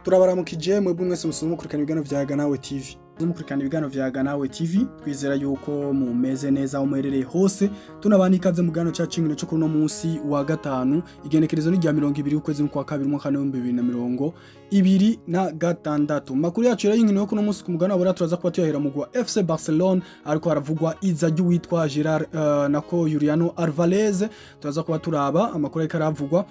Turabaramukije mwebwe mwese musanzwe mukurikirana ibiganiro vya Ganawe TV. Mukurikirana ibiganiro vya Ganawe TV, twizera yuko mumeze neza aho muherereye hose. Tunabana ikaze mu gano ca cingino cyo kuno munsi wa gatanu, igenekerezo ni rya 20 ukwezi kwa kabiri mu mwaka wa 2026. Makuru yacu rero y'inkino yo kuno munsi ku mugano abora turaza kuba tuyahera mu gwa FC Barcelona, ariko haravugwa iza ry'uwitwa Gerard nako Juliano Alvarez. Turaza kuba turaba amakuru ariko aravugwa,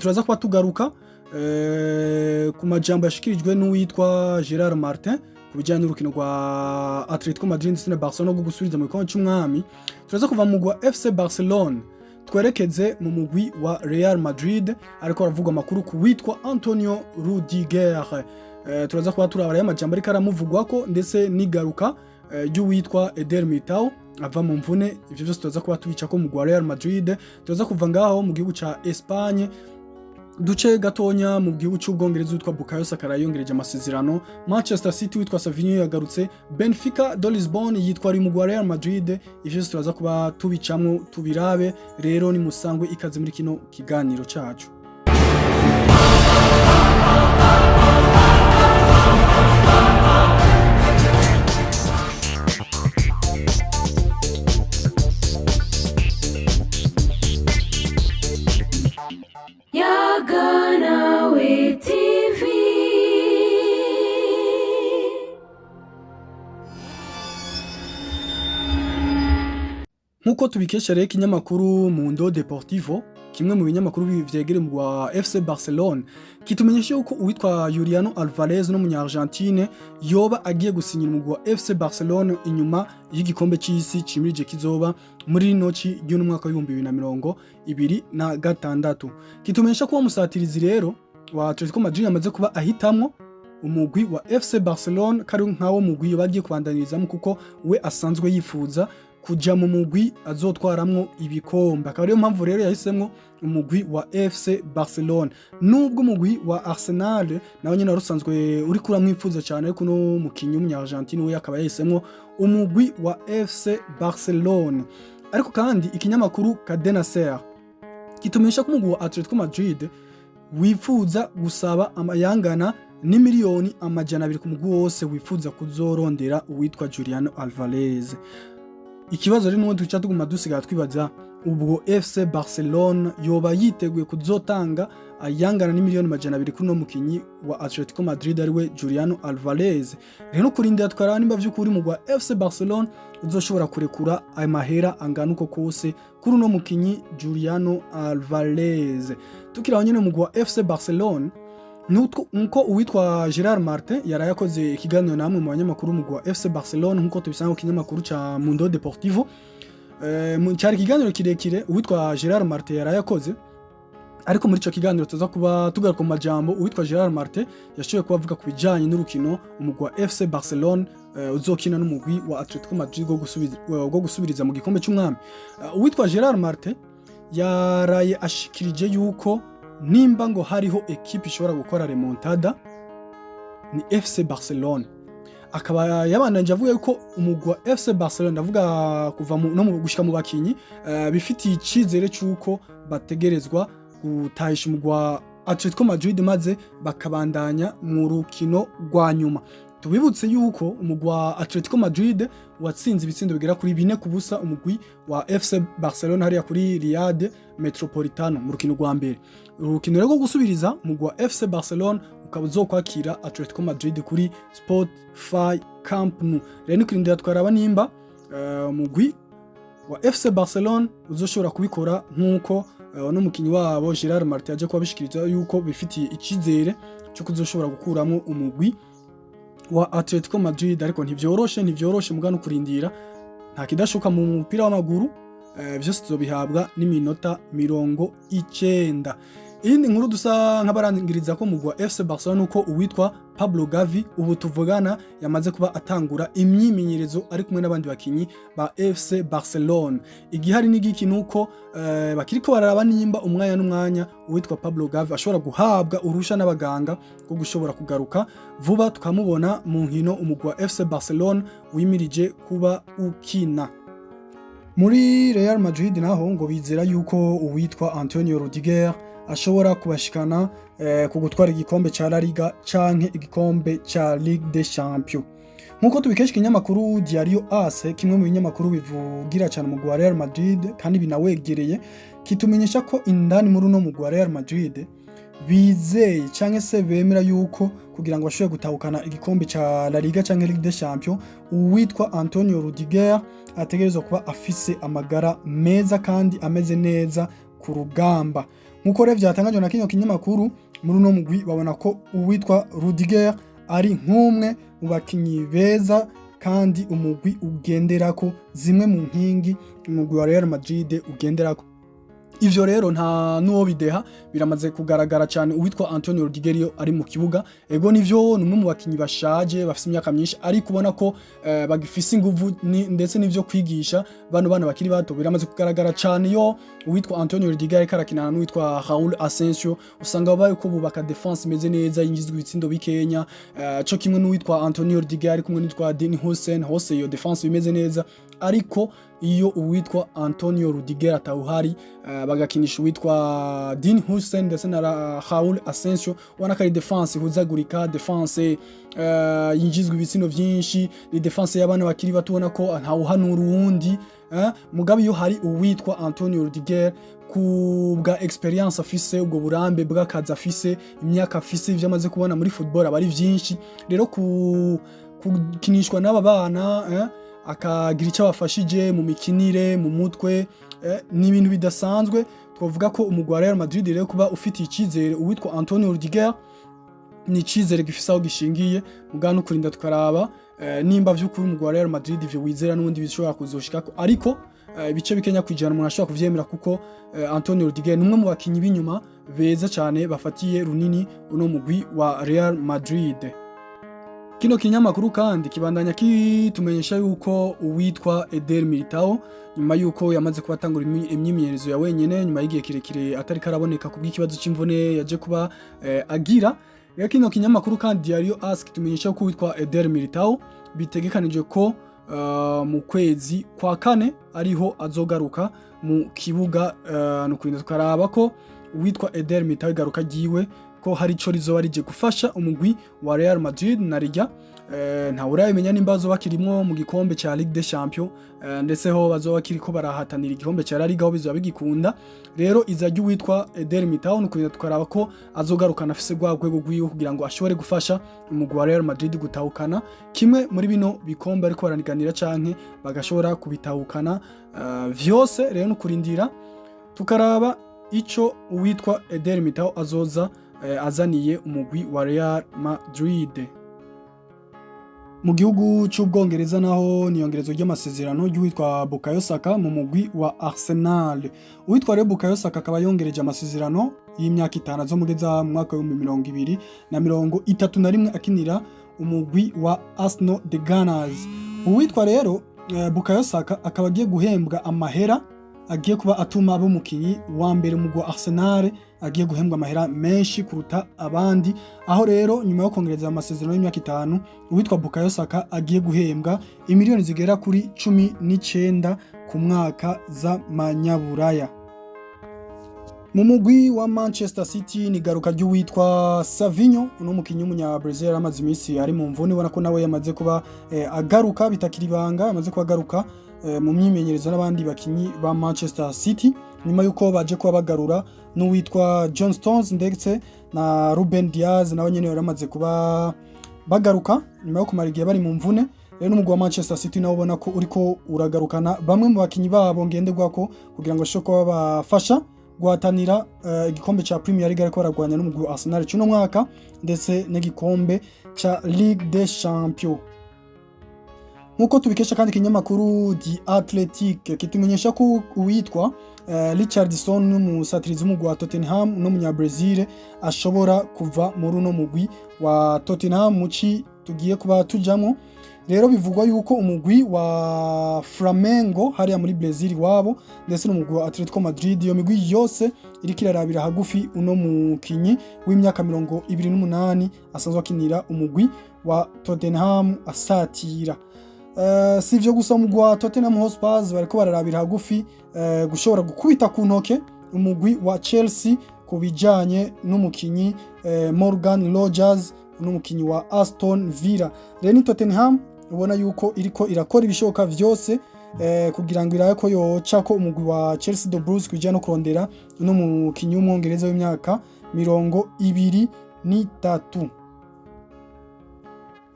turaza kuba tugaruka ku majambo yashikirijwe n'uwitwa Gerard Martin kubijyanye n'urukino rwa Atletico Madrid ndetse na Barcelona rwo gusubiza mu gikombe cy'umwami. Turaza kuva mu gwa FC Barcelona twerekeze mu mugwi wa Real Madrid, ariko haravugwa amakuru ku witwa Antonio Rudiger. Turaza kuba turabara y'amajambo ariko aramuvugwako ndetse n'igaruka ry'uwitwa Eder Militao ava mu mvune. Ivyo byose turaza kuba tubica ko mu gwa Real Madrid. Turaza kuva ngaho mu gihugu ca Espagne duce gatonya mu gihugu cy'Ubwongereza witwa Bukayo Saka yongereje amasezerano. Manchester City witwa Savinho yagarutse. Benfica de Lisbonne yitwa ari mu gwa Real Madrid. Ivyo turaza kuba tubicamwo tubirabe rero ni musangwe ikaze muri kino kiganiro cacu. Ganawe TV. Nkuko tubikesha rero ikinyamakuru Mundo Deportivo, kimwe mu binyamakuru vyegere mu wa FC Barcelona, kitumenyesha yuko uwitwa Juliano Alvarez no munya-Argentine yoba agiye gusinyira mu wa FC Barcelona inyuma y'igikombe cy'isi cimirije kizoba muri noci y'umwaka wa 2026. Kitumenyesha ko umusatirizi rero wa Atletico Madrid yamaze kuba ahitamwo umugwi wa FC Barcelona kari nkawo mugwi bagiye kubandanyirizamo, kuko we asanzwe yifuza kuja mu mugwi azotwaramwo ibikombe. Akaba ariyo mpamvu rero yahisemwo umugwi wa FC Barcelona, nubwo umugwi wa Arsenal nawo nyene warusanzwe uri kuramwifuza cyane, ariko no mukinyi w'umunya-Argentine we akaba yahisemwo umugwi wa FC Barcelona. Ariko kandi ikinyamakuru Cadena Ser kitumenyesha ko umugwi wa Atletico Madrid wifuza gusaba amayangana ni miliyoni 200 ku mugwi wose wifuza kuzorondera uwitwa Juliano Alvarez. Ikibazo rero n'uwo duca tuguma dusiga twibaza, ubwo FC Barcelona yoba yiteguye kuzotanga ayangana ni miliyoni 200 kuri no mukinyi wa Atletico Madrid ariwe Juliano Alvarez. Rero kurindira twaraba nimba vy'ukuri mu gwa FC Barcelona uzoshobora kurekura ay mahera angana uko kose kuri no mukinyi Juliano Alvarez. Tukiraho nyene mu gwa FC Barcelona, nuko uwitwa Gerard Martin yarayakoze ikiganiro namwe mu banyamakuru mu gwa FC Barcelona, nkuko tubisanga ku kinyamakuru ca Mundo Deportivo. Cyari ikiganiro kirekire uwitwa Gerard Martin yarayakoze, ariko muri ico kiganiro tuza kuba tugaruka mu majambo uwitwa Gerard Martin yashoboye kubavuga ku bijanye n'urukino umugwa FC Barcelona uzokina n'umugwi wa Atletico Madrid go gusubiriza mu gikombe cy'umwami. Uwitwa Gerard Martin yaraye ashikirije yuko nimba ngo hariho ekipe ishobora gukora remontada ni FC Barcelona. Akaba yabananje avuga yuko umugwi wa FC Barcelona avuga kuva no mu gushika mu bakinyi bifitiye icizere cyuko bategerezwa gutahisha umugwi wa Atletico Madrid maze bakabandanya mu rukino rwa nyuma. Tubibutse yuko umugwi wa Atletico Madrid watsinze ibitsindo bigera kuri 4-0 umugwi wa FC Barcelona hariya kuri Riyad Metropolitano mu rukino rwa mbere. Urukino rwo gusubiriza umugwi wa FC Barcelona ukaba uzokwakira Atletico Madrid kuri Spotify Camp Nou. Rero nikirindira twaraba nimba umugwi wa FC Barcelona uzoshobora kubikora nkuko no mukinyi wabo Gerard Martin aje kubishikiriza yuko bifitiye icizere cyo kuzoshobora gukuramo umugwi wa Atletico Madrid. Ariko ntivyoroshe mugano kurindira, nta kidashoka mu mupira w'amaguru, byose tuzobihabwa n'iminota 90. Iyindi nkuru dusa nk'abarangiriza ko mu gwa FC Barcelona uko uwitwa Pablo Gavi ubu tuvugana yamaze kuba atangura imyimenyerezo ari kumwe n'abandi bakinyi ba FC Barcelona. Igihari n'igiki nuko bakiriko bararaba nimba umwanya n'umwanya uwitwa Pablo Gavi ashobora guhabwa urusha n'abaganga ko gushobora kugaruka vuba tukamubona mu nkino umugwi wa FC Barcelona wimirije kuba ukina. Muri Real Madrid naho ngo bizera yuko uwitwa Antonio Rudiger ashobora kubashikana ku gutwara igikombe ca La Liga canke igikombe ca Ligue des Champions. Nkuko tubikesha ikinyamakuru Diario AS, kimwe mu binyamakuru bivugira cyane umugwi wa Real Madrid kandi binawegereye, kitumenyesha ko indani muri uno mugwi wa Real Madrid bizeye canke se bemera yuko kugira ngo bashobore gutahukana igikombe ca La Liga canke Ligue des Champions, uwitwa Antonio Rudiger ategerezwa kuba afise amagara meza kandi ameze neza ku rugamba. Nkuko rero vyatangajwe na kino kinyamakuru, muri uno mugwi babona ko uwitwa Rudiger ari nk'umwe mu bakinyi beza kandi umugwi ugenderako, zimwe mu nkingi umugwi wa Real Madrid ugenderako. Ivyo rero nta nuwo bideha, biramaze kugaragara cyane uwitwa Antonio Rudiger ari mu kibuga. Ego nivyo numwe mu bakinyi bashaje bafise imyaka myinshi, ari kubona ko bagifise inguvu ndetse n'ivyo kwigisha bana bakiri bato. Biramaze kugaragara cyane yo uwitwa Antonio Rudiger karakinana n'uwitwa Raul Asensio, usanga babaye ko bubaka defense imeze neza, yinjizwe ibitsindo bikenya, cyo kimwe n'uwitwa Antonio Rudiger kumwe n'uwitwa Dean Hussein, hose iyo defense imeze neza. Ariko iyo uwitwa Antonio Rudiger atawuhari, bagakinisha uwitwa Dean Hussein ndetse na Raul Asensio, ubona ko ari defense ihuzagurika, defense yinjizwe ibitsindo vyinshi, ni defense y'abana bakiri bato, ubona ko ntawuhanura uwundi. Mugabe iyo hari uwitwa Antonio Rudiger ku bwa experience afise, ubwo burambe bw'akazi afise, imyaka afise, ivyo amaze kubona muri football abari vyinshi. Rero kukinishwa n'aba bana akagira icyo abafashije mu mikinire, mu mutwe, ni ibintu bidasanzwe. Twavuga ko umugwi wa Real Madrid rero kuba ufite icizere uwitwa Antonio Rudiger, ni icizere gifise aho gishingiye. Mugano kurinda tukaraba nimba vy'ukuri umugwi wa Real Madrid ivyo wizera n'ubundi bishobora kuzoshikako, ariko ibice bikenya kwijana umuntu ashobora kuvyemera, kuko Antonio Rudiger numwe mu bakinyi b'inyuma beza cyane bafatiye runini uno mugwi wa Real Madrid. Kino kinyamakuru kandi kibandanya kitumenyesha yuko uwitwa Eder Militao, nyuma yuko yamaze kubatangura imyimenyerezo ya wenyene nyuma y'igihe kirekire atari karaboneka kubw'ikibazo c'imvune yaje kuba agira. Rero kino kinyamakuru kandi Diario AS kitumenyesha ko uwitwa Eder Militao bitegekanije ko mu kwezi kwa kane ariho azogaruka mu kibuga. No kurinda tukaraba ko uwitwa Eder Militao igaruka giwe ko hari ico rizoba rije gufasha umugwi wa Real Madrid na Liga. Nta urayimenya nimba bazoba kirimwo mu gikombe ca Ligue des Champions, ndetse ho bazoba kiriko barahatanira igikombe ca La Liga aho bizoba bigikunda. Rero izajya uwitwa Eder Militao no kurinda tukaraba ko azogarukana afise gwa rwego rwiwe kugira ngo ashobore gufasha umugwi wa Real Madrid gutahukana kimwe muri bino bikombe ariko baraniganira canke bagashobora kubitahukana vyose. Rero no kurindira tukaraba ico uwitwa Eder Militao azoza azaniye umugwi wa Real Madrid. Mu gihugu c'Ubwongereza naho niyongerezo ry'amasezerano y'uwitwa Bukayo Saka mu mugwi wa Arsenal. Uwitwa rero Bukayo Saka akaba yongereje amasezerano y'imyaka 5 azomugeza mu mwaka wa 2031 akinira umugwi wa Arsenal the Gunners. Uwitwa rero Bukayo Saka akaba agiye guhembwa amahera agiye kuba atuma abo mukinyi wa mbere mu gwa Arsenal agiye guhembwa amahera menshi kuruta abandi. Aho rero nyuma yo kongereza amasezerano y'imyaka 5 uwitwa Bukayo Saka agiye guhembwa imiliyoni zigera kuri 19 ku mwaka za manyaburaya. Mu mugwi wa Manchester City ni garuka ry'uwitwa Savinho, uno mukinyi w'umunya Brazil amaze imisi ari mu mvune, ubona ko nawe yamaze kuba agaruka bitakiri banga, yamaze kuba agaruka mu myimenyerezo n'abandi bakinyi ba Manchester City, nyuma yuko baje kuba bagarura n'uwitwa John Stones ndetse na Ruben Diaz nawe nyene yaramaze kuba bagaruka nyuma yo kumara igihe bari mu mvune. Rero n'umugwi wa Manchester City nawo ubona ko uriko uragarukana bamwe mu bakinyi babo ngenderwako kugira ngo bashobore kuba bafasha guhatanira igikombe ca Premier League ariko baragwanya n'umugwi wa Arsenal cy'uno mwaka ndetse n'igikombe ca Ligue des Champions. Nkuko tubikesha kandi kinyamakuru The Athletic kitumenyesha ko uwitwa Richarlison n'umusatirizi w'umugwi wa Tottenham no munya Brazil ashobora kuva muri uno mugwi wa Tottenham muci tugiye kuba tujamwo. Rero bivugwa yuko umugwi wa Flamengo hariya muri Brazil wabo ndetse n'umugwi wa Atletico Madrid, iyo migwi yose iriko irarabira hagufi uno mukinyi w'imyaka 28 asanzwe akinira umugwi wa Tottenham asatira. Sivyo gusa umugwi wa Tottenham Hotspur bariko bararabira hagufi gushobora gukubita ku ntoke umugwi wa Chelsea ku bijanye n'umukinyi Morgan Rogers n'umukinyi wa Aston Villa. Rero ni Tottenham ubona yuko iriko irakora ibishoboka vyose kugira ngo irabe ko yoca ko umugwi wa Chelsea de Blues kujya no kurondera n'umukinyi w'umwongereza w'imyaka 23.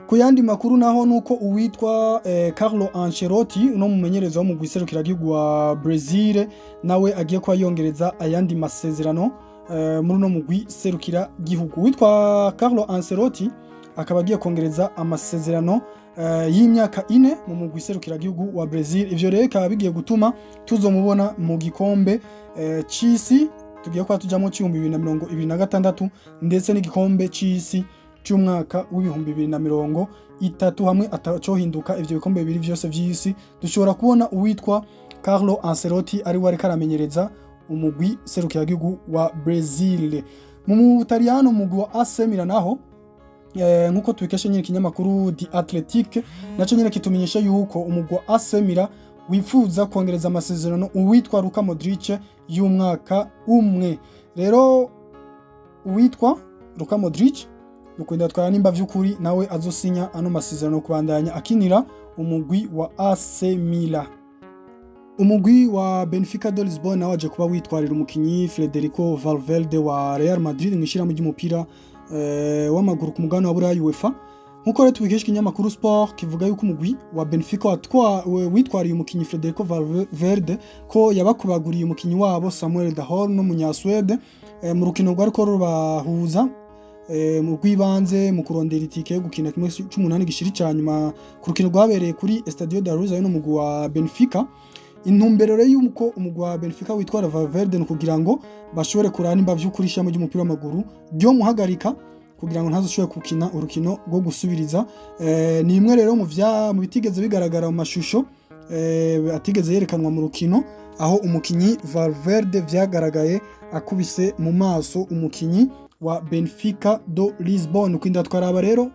Ku yandi makuru naho nuko uwitwa Carlo Ancelotti uno mumenyereza wo mu gihugu wa Brazil nawe agiye kwa yongereza ayandi masezerano muri no mugwi serukira gihugu. Witwa Carlo Ancelotti akaba agiye kongereza amasezerano y'imyaka 4 mu mugwi serukira gihugu wa Brazil. Ivyo rero kaba bigiye gutuma tuzomubona mu gikombe c'isi tugiye kwa tujamo cy'ibihumbi 2026 ndetse n'igikombe c'isi cy'umwaka w'ibihumbi 2030 hamwe atacohinduka ivyo bikombe bibiri vyose vy'isi. Dushobora kubona uwitwa Carlo Ancelotti ari wari karamenyereza umugwi serukira gihugu wa Brazil. Mu Butaliyano umugwi wa AC Milan naho nkuko tubikesha nyine kinyamakuru The Athletic naco nyine kitumenyesha yuko umugwi wa AC Milan wifuza kongereza amasezerano uwitwa Luka Modric y'umwaka umwe. Rero uwitwa Luka Modric nukwenda twara nimba vy'ukuri nawe azosinya ano masezerano kubandanya akinira umugwi wa AC Milan. Umugwi wa Benfica de Lisbon nawe aje kuba witwarira umukinyi Federico Valverde wa Real Madrid mwishiramo ry'umupira w'amaguru ku mugabane wa Burayi UEFA. Nkuko rero tubikesha kinyamakuru Sport kivuga yuko umugwi wa Benfica witwariye umukinyi Federico Valverde ko yabakubaguriye umukinyi wabo Samuel Dahorn no munyaswede mu rukino rwa riko rubahuza mu rwibanze mu kurondera itike yo gukina kimwe cy'umunani gishiri cyanyuma ku rukino rwabereye kuri Estadio da Luz no mugwi wa Benfica. Intumbero rero yuko umugwi wa Benfica witwara Valverde no kugira ngo bashobore kurana imba vy'ukuri shamo ry'umupira w'amaguru ryo muhagarika kugira ngo ntazoshobore gukina urukino rwo gusubiriza. Ni imwe rero mu bitigeze bigaragara mu mashusho atigeze yerekanwa mu rukino aho umukinyi Valverde vyagaragaye akubise mu maso umukinyi wa Benfica do Lisbon. Kwinda twaraba rero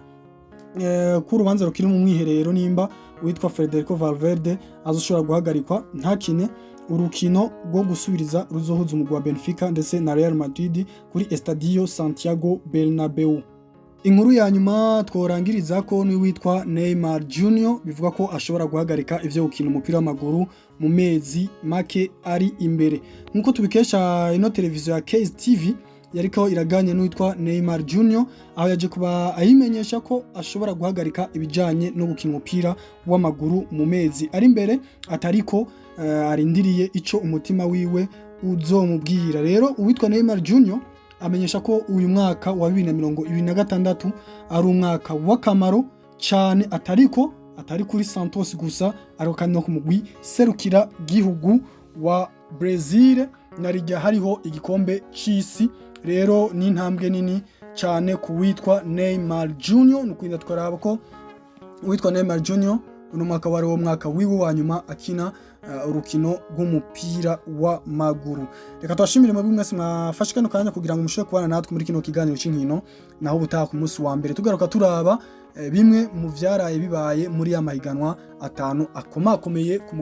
ku rubanza rukiri mu mwiherero nimba witwa Federico Valverde azoshobora guhagarikwa ntakine urukino rwo gusubiriza ruzohuza umugwi wa Benfica ndetse na Real Madrid kuri Estadio Santiago Bernabeu. Inkuru ya nyuma tworangiriza ko ni witwa Neymar Junior bivuga ko ashobora guhagarika ivyo gukina umupira w'amaguru mu mezi make ari imbere. Nkuko tubikesha ino televiziyo ya Case TV yariko iraganye n'uwitwa Neymar Junior aho yaje kuba ayimenyesha ko ashobora guhagarika ibijanye no gukina umupira w'amaguru mu mezi ari imbere atariko arindiriye ico umutima wiwe uzomubwira. Rero uwitwa Neymar Junior amenyesha ko uyu mwaka wa 2026 ari umwaka w'akamaro cyane atari kuri Santos gusa ariko kandi no ku mugwi serukira gihugu wa Brazil narijya hariho igikombe c'isi. Rero ni intambwe nini cyane ku witwa Neymar Junior. Nukwinda twaraba ko witwa Neymar Junior uno mwaka wari wo mwaka wiwe wa nyuma akina urukino rw'umupira wa maguru. Reka twashimire mu mwese mwafashe kano kanya kugira ngo mushobore kubana natwe muri kino kiganiro c'inkino naho butaha ku munsi wa mbere tugaruka turaba bimwe mu vyaraye bibaye muri ya mahiganwa atanu akomakomeye ku